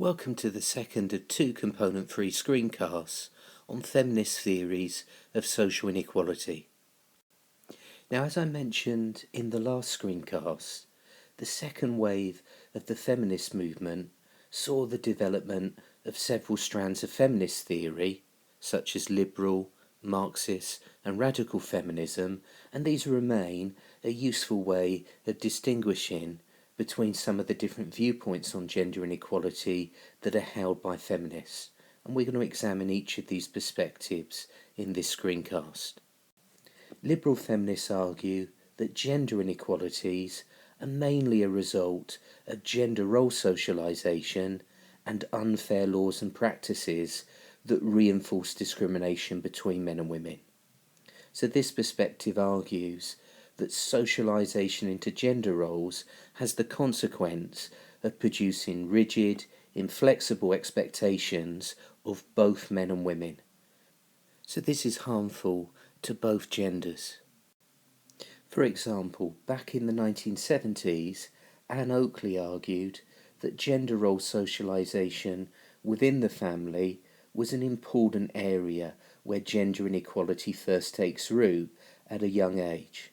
Welcome to the second of two component-free screencasts on feminist theories of social inequality. Now, as I mentioned in the last screencast, the second wave of the feminist movement saw the development of several strands of feminist theory, such as liberal, Marxist and radical feminism, and these remain a useful way of distinguishing between some of the different viewpoints on gender inequality that are held by feminists, and we're going to examine each of these perspectives in this screencast. Liberal feminists argue that gender inequalities are mainly a result of gender role socialisation and unfair laws and practices that reinforce discrimination between men and women. So this perspective argues that socialisation into gender roles has the consequence of producing rigid, inflexible expectations of both men and women. So this is harmful to both genders. For example, back in the 1970s, Anne Oakley argued that gender role socialisation within the family was an important area where gender inequality first takes root at a young age.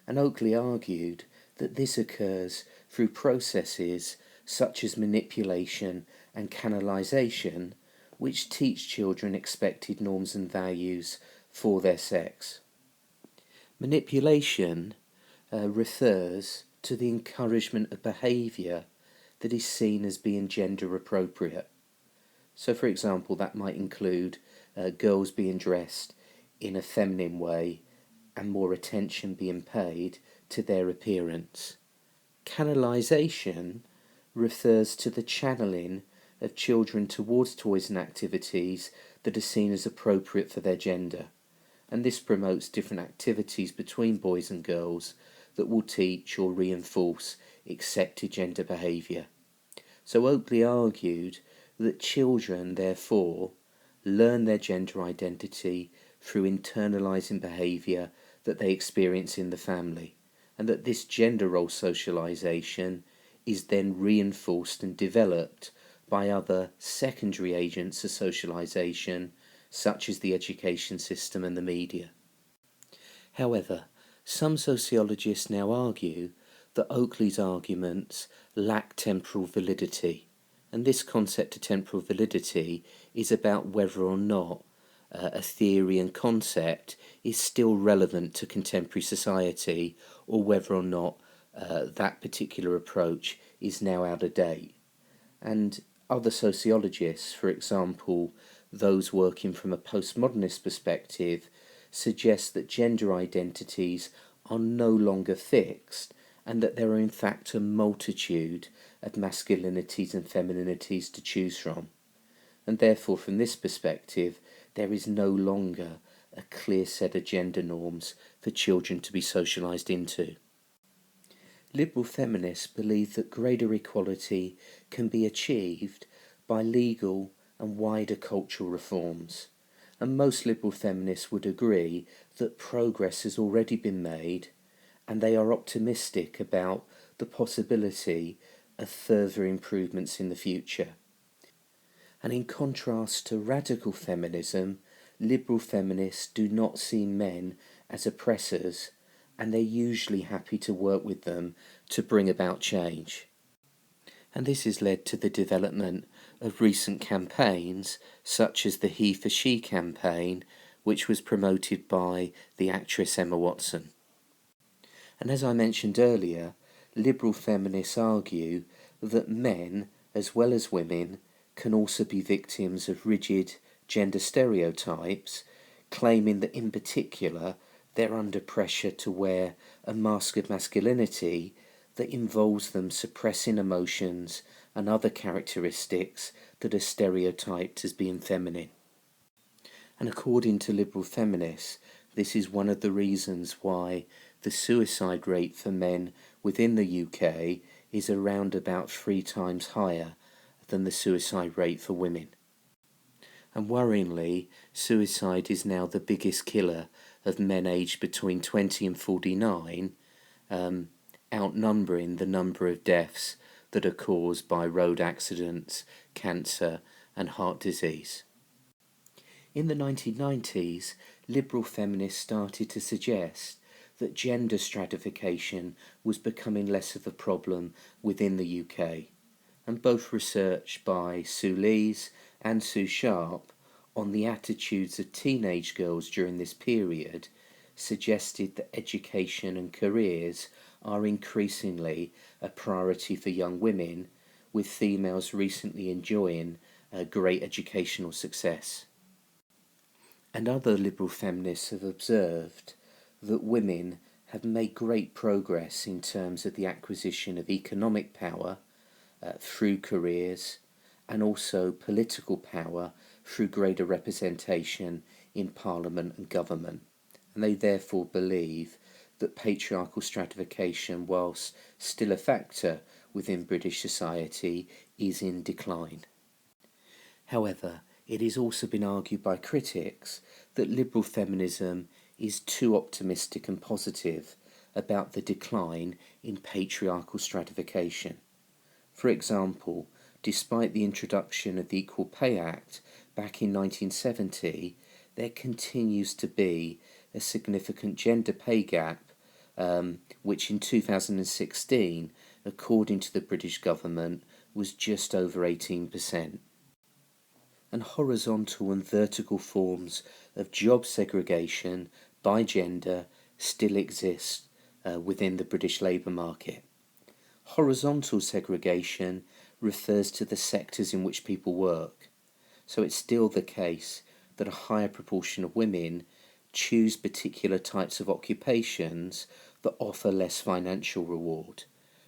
And Oakley argued that this occurs through processes such as manipulation and canalisation, which teach children expected norms and values for their sex. Manipulation refers to the encouragement of behaviour that is seen as being gender appropriate. So, for example, that might include girls being dressed in a feminine way and more attention being paid to their appearance. Canalisation refers to the channeling of children towards toys and activities that are seen as appropriate for their gender, and this promotes different activities between boys and girls that will teach or reinforce accepted gender behaviour. So Oakley argued that children, therefore, learn their gender identity through internalising behaviour that they experience in the family, and that this gender role socialisation is then reinforced and developed by other secondary agents of socialisation, such as the education system and the media. However, some sociologists now argue that Oakley's arguments lack temporal validity, and this concept of temporal validity is about whether or not a theory and concept is still relevant to contemporary society, or whether or not that particular approach is now out of date. And other sociologists, for example, those working from a postmodernist perspective, suggest that gender identities are no longer fixed, and that there are in fact a multitude of masculinities and femininities to choose from. And therefore, from this perspective, there is no longer a clear set of gender norms for children to be socialised into. Liberal feminists believe that greater equality can be achieved by legal and wider cultural reforms, and most liberal feminists would agree that progress has already been made, and they are optimistic about the possibility of further improvements in the future. And in contrast to radical feminism, liberal feminists do not see men as oppressors, and they're usually happy to work with them to bring about change. And this has led to the development of recent campaigns, such as the He for She campaign, which was promoted by the actress Emma Watson. And as I mentioned earlier, liberal feminists argue that men, as well as women, can also be victims of rigid gender stereotypes, claiming that in particular they're under pressure to wear a mask of masculinity that involves them suppressing emotions and other characteristics that are stereotyped as being feminine. And according to liberal feminists, this is one of the reasons why the suicide rate for men within the UK is around about 3 times higher than the suicide rate for women. And worryingly, suicide is now the biggest killer of men aged between 20 and 49, outnumbering the number of deaths that are caused by road accidents, cancer, and heart disease. In the 1990s, liberal feminists started to suggest that gender stratification was becoming less of a problem within the UK, and both research by Sue Lees and Sue Sharp on the attitudes of teenage girls during this period suggested that education and careers are increasingly a priority for young women, with females recently enjoying great educational success. And other liberal feminists have observed that women have made great progress in terms of the acquisition of economic power through careers, and also political power through greater representation in Parliament and government. And they therefore believe that patriarchal stratification, whilst still a factor within British society, is in decline. However, it has also been argued by critics that liberal feminism is too optimistic and positive about the decline in patriarchal stratification. For example, despite the introduction of the Equal Pay Act back in 1970, there continues to be a significant gender pay gap, which in 2016, according to the British government, was just over 18%. And horizontal and vertical forms of job segregation by gender still exist within the British labour market. Horizontal segregation refers to the sectors in which people work, so it's still the case that a higher proportion of women choose particular types of occupations that offer less financial reward.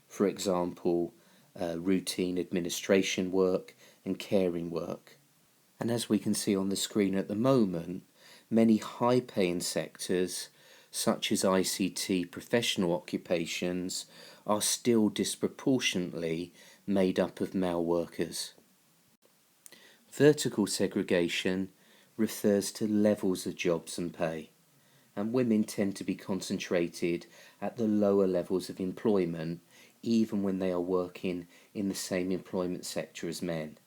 For example, routine administration work and caring work. And as we can see on the screen at the moment, many high-paying sectors, such as ICT professional occupations, are still disproportionately made up of male workers. Vertical segregation refers to levels of jobs and pay, and women tend to be concentrated at the lower levels of employment, even when they are working in the same employment sector as men.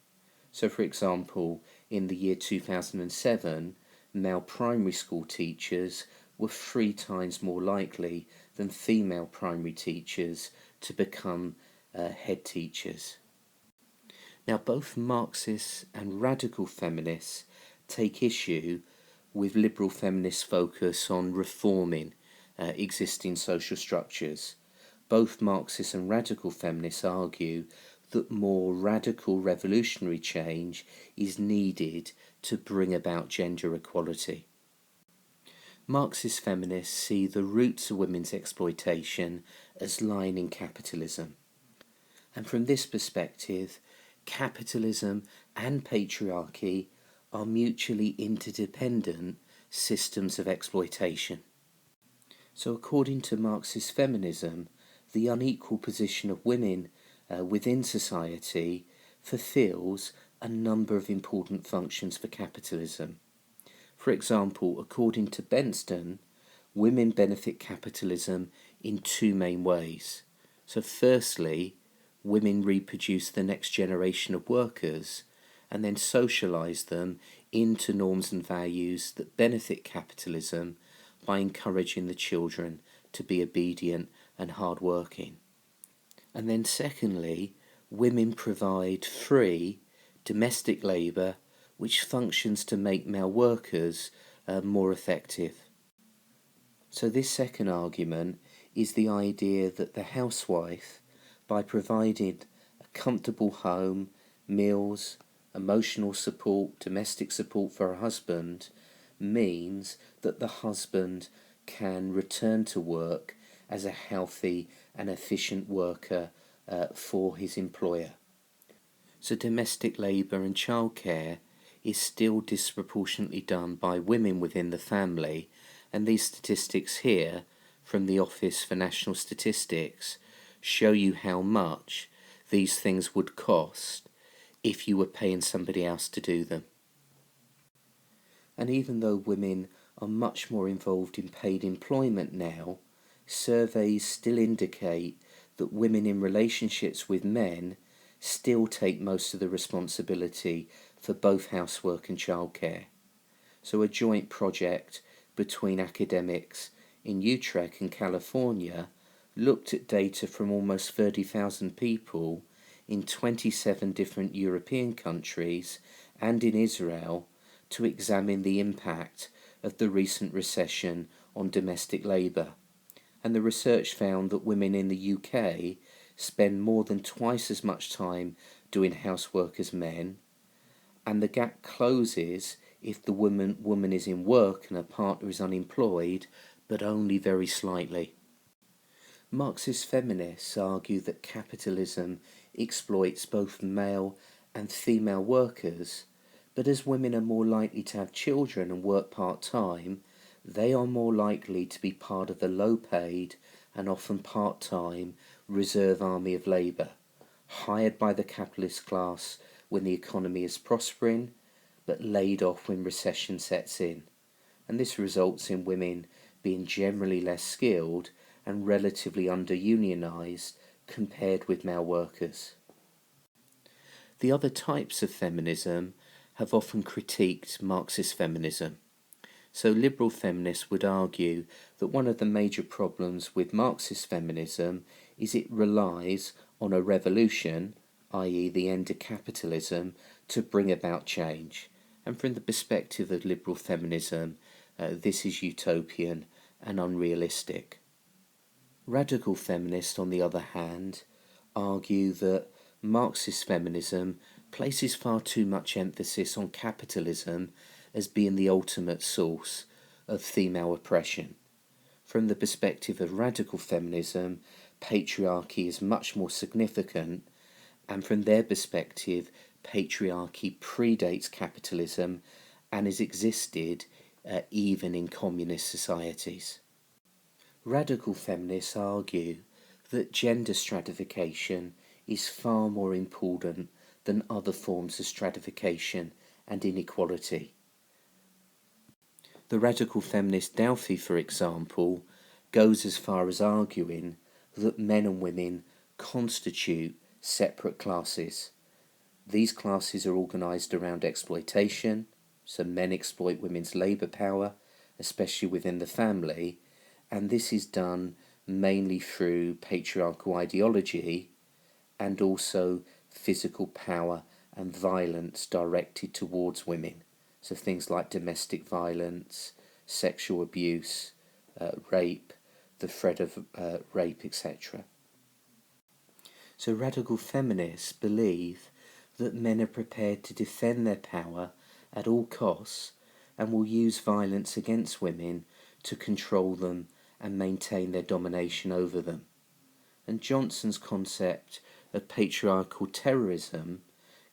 So, for example, in the year 2007, male primary school teachers were 3 times more likely than female primary teachers to become head teachers. Now, both Marxists and radical feminists take issue with liberal feminists' focus on reforming existing social structures. Both Marxists and radical feminists argue that more radical revolutionary change is needed to bring about gender equality. Marxist feminists see the roots of women's exploitation as lying in capitalism. And from this perspective, capitalism and patriarchy are mutually interdependent systems of exploitation. So according to Marxist feminism, the unequal position of women within society fulfills a number of important functions for capitalism. For example, according to Benston, women benefit capitalism in 2 main ways. So firstly, women reproduce the next generation of workers and then socialise them into norms and values that benefit capitalism by encouraging the children to be obedient and hard-working. And then secondly, women provide free domestic labour which functions to make male workers more effective. So this second argument is the idea that the housewife, by providing a comfortable home, meals, emotional support, domestic support for her husband, means that the husband can return to work as a healthy and efficient worker for his employer. So domestic labour and childcare is still disproportionately done by women within the family, and these statistics here from the Office for National Statistics show you how much these things would cost if you were paying somebody else to do them. And even though women are much more involved in paid employment now, surveys still indicate that women in relationships with men still take most of the responsibility for both housework and childcare. So a joint project between academics in Utrecht and California looked at data from almost 30,000 people in 27 different European countries and in Israel to examine the impact of the recent recession on domestic labour. And the research found that women in the UK spend more than twice as much time doing housework as men, and the gap closes if the woman is in work and her partner is unemployed, but only very slightly. Marxist feminists argue that capitalism exploits both male and female workers, but as women are more likely to have children and work part-time, they are more likely to be part of the low-paid and often part-time reserve army of labour, hired by the capitalist class when the economy is prospering, but laid off when recession sets in. And this results in women being generally less skilled and relatively under-unionised compared with male workers. The other types of feminism have often critiqued Marxist feminism. So liberal feminists would argue that one of the major problems with Marxist feminism is it relies on a revolution, i.e. the end of capitalism, to bring about change. And from the perspective of liberal feminism, this is utopian and unrealistic. Radical feminists, on the other hand, argue that Marxist feminism places far too much emphasis on capitalism as being the ultimate source of female oppression. From the perspective of radical feminism, patriarchy is much more significant, and from their perspective, patriarchy predates capitalism and has existed even in communist societies. Radical feminists argue that gender stratification is far more important than other forms of stratification and inequality. The radical feminist Delphi, for example, goes as far as arguing that men and women constitute separate classes. These classes are organised around exploitation, so men exploit women's labour power, especially within the family, and this is done mainly through patriarchal ideology and also physical power and violence directed towards women. So things like domestic violence, sexual abuse, rape, the threat of rape, etc. So radical feminists believe that men are prepared to defend their power at all costs and will use violence against women to control them and maintain their domination over them. And Johnson's concept of patriarchal terrorism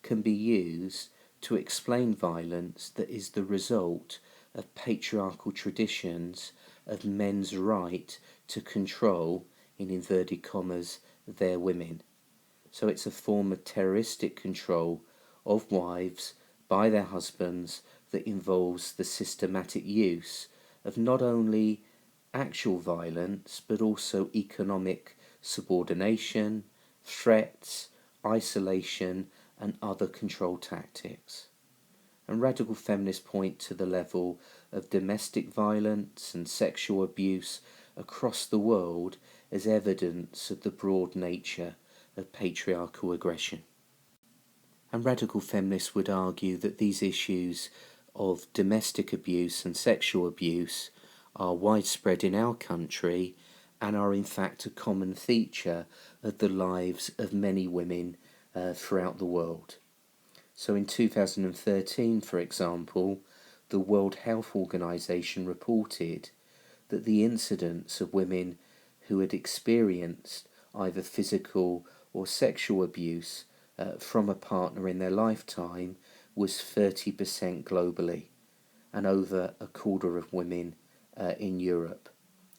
can be used to explain violence that is the result of patriarchal traditions of men's right to control, in inverted commas, their women. So it's a form of terroristic control of wives by their husbands that involves the systematic use of not only actual violence but also economic subordination, threats, isolation and other control tactics. And radical feminists point to the level of domestic violence and sexual abuse across the world as evidence of the broad nature of patriarchal aggression. And radical feminists would argue that these issues of domestic abuse and sexual abuse are widespread in our country and are in fact a common feature of the lives of many women throughout the world. So in 2013, for example, the World Health Organization reported that the incidence of women who had experienced either physical or sexual abuse from a partner in their lifetime was 30% globally, and over a quarter of women in Europe.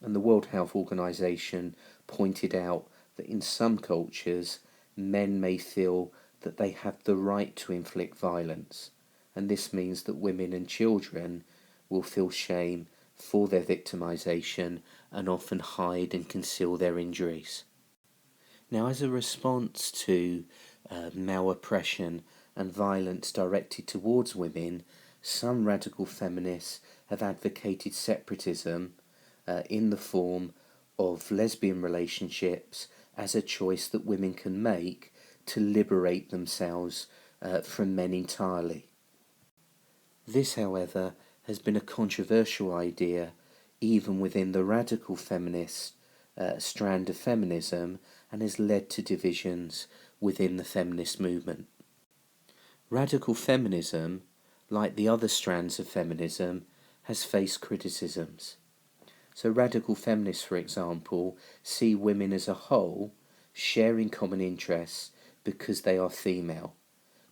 And the World Health Organization pointed out that in some cultures, men may feel that they have the right to inflict violence, and this means that women and children will feel shame for their victimization and often hide and conceal their injuries. Now, as a response to male oppression and violence directed towards women, some radical feminists have advocated separatism in the form of lesbian relationships as a choice that women can make to liberate themselves from men entirely. This, however, has been a controversial idea even within the radical feminist strand of feminism and has led to divisions within the feminist movement. Radical feminism, like the other strands of feminism, has faced criticisms. So radical feminists, for example, see women as a whole sharing common interests because they are female.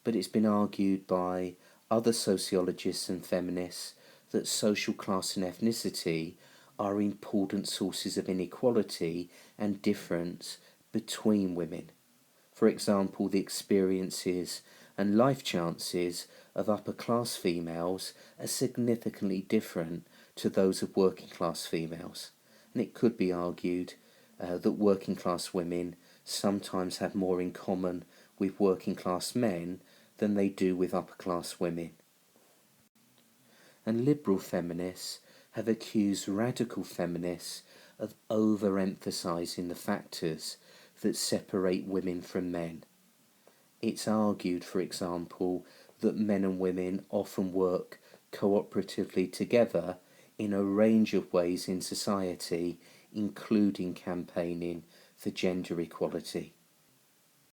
But it's been argued by other sociologists and feminists that social class and ethnicity are important sources of inequality and difference between women. For example, the experiences and life chances of upper class females are significantly different to those of working class females. And it could be argued that working class women sometimes have more in common with working class men than they do with upper class women. And liberal feminists have accused radical feminists of overemphasizing the factors that separate women from men. It's argued, for example, that men and women often work cooperatively together in a range of ways in society, including campaigning for gender equality.